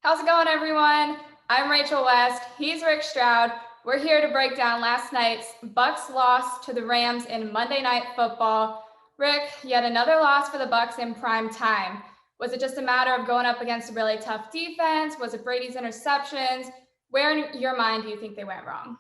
How's it going, everyone? I'm Rachel West. He's Rick Stroud. We're here to break down last night's Bucs loss to the Rams in Monday Night Football. Rick, yet another loss for the Bucs in prime time. Was it just a matter of going up against a really tough defense? Was it Brady's interceptions? Where in your mind do you think they went wrong?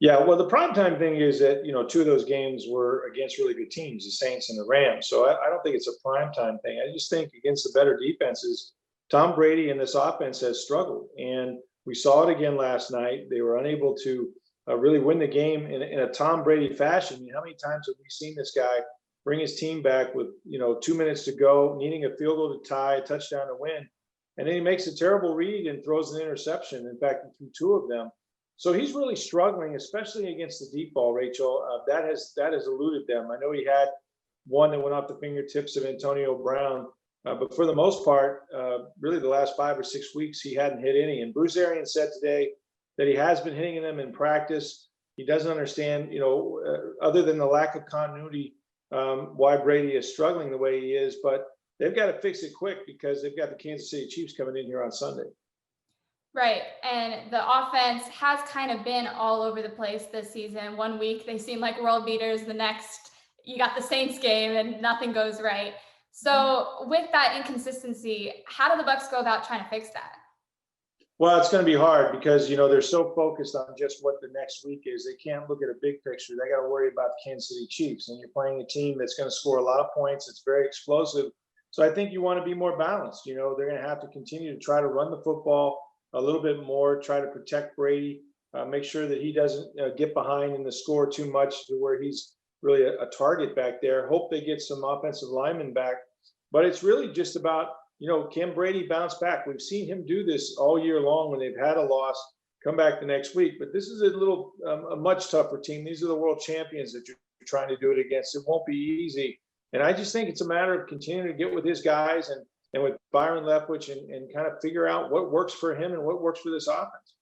Yeah, well, the primetime thing is that, two of those games were against really good teams, the Saints and the Rams. So I don't think it's a primetime thing. I just think against the better defenses, Tom Brady and this offense has struggled. And we saw it again last night. They were unable to really win the game in a Tom Brady fashion. I mean, how many times have we seen this guy bring his team back with, 2 minutes to go, needing a field goal to tie, a touchdown to win? And then he makes a terrible read and throws an interception. In fact, he threw two of them. So he's really struggling, especially against the deep ball, Rachel. That has eluded them. I know he had one that went off the fingertips of Antonio Brown, but for the most part, really the last 5 or 6 weeks, he hadn't hit any. And Bruce Arians said today that he has been hitting them in practice. He doesn't understand, other than the lack of continuity, why Brady is struggling the way he is. But they've got to fix it quick because they've got the Kansas City Chiefs coming in here on Sunday. Right. And the offense has kind of been all over the place this season. One week they seem like world beaters. The next, you got the Saints game and nothing goes right. So with that inconsistency, how do the Bucs go about trying to fix that? Well, it's going to be hard because, they're so focused on just what the next week is. They can't look at a big picture. They got to worry about the Kansas City Chiefs. And you're playing a team that's going to score a lot of points. It's very explosive. So I think you want to be more balanced. They're going to have to continue to try to run the football a little bit more, try to protect Brady, make sure that he doesn't get behind in the score too much to where he's really a target back there. Hope they get some offensive linemen back. But it's really just about, can Brady bounce back? We've seen him do this all year long when they've had a loss, come back the next week. But this is a much tougher team. These are the world champions that you're trying to do it against. It won't be easy. And I just think it's a matter of continuing to get with his guys and with Byron Leftwich and kind of figure out what works for him and what works for this offense.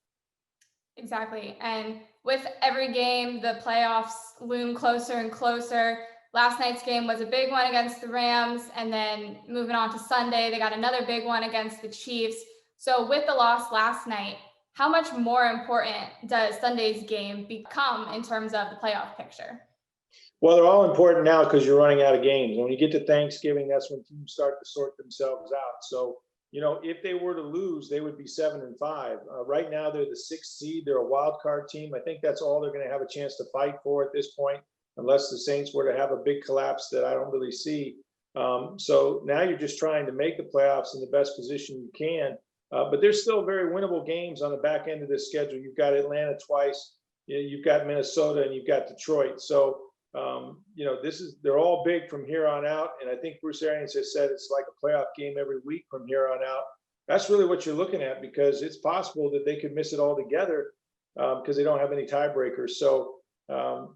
Exactly. And with every game, the playoffs loom closer and closer. Last night's game was a big one against the Rams. And then moving on to Sunday, they got another big one against the Chiefs. So with the loss last night, how much more important does Sunday's game become in terms of the playoff picture? Well, they're all important now because you're running out of games. And when you get to Thanksgiving, that's when teams start to sort themselves out. So, if they were to lose, they would be 7-5. Right now, they're the sixth seed. They're a wild card team. I think that's all they're going to have a chance to fight for at this point, unless the Saints were to have a big collapse that I don't really see. So now you're just trying to make the playoffs in the best position you can. But there's still very winnable games on the back end of this schedule. You've got Atlanta twice. You've got Minnesota, and you've got Detroit. So they're all big from here on out. And I think Bruce Arians has said it's like a playoff game every week from here on out. That's really what you're looking at because it's possible that they could miss it all together because they don't have any tiebreakers. So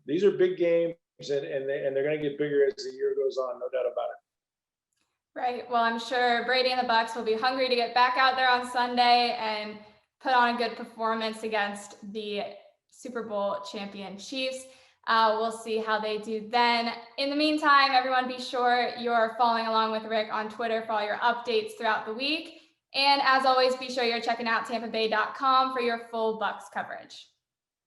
these are big games and they're going to get bigger as the year goes on. No doubt about it. Right. Well, I'm sure Brady and the Bucs will be hungry to get back out there on Sunday and put on a good performance against the Super Bowl champion Chiefs. We'll see how they do then. In the meantime, everyone be sure you're following along with Rick on Twitter for all your updates throughout the week. And as always, be sure you're checking out tampabay.com for your full Bucs coverage.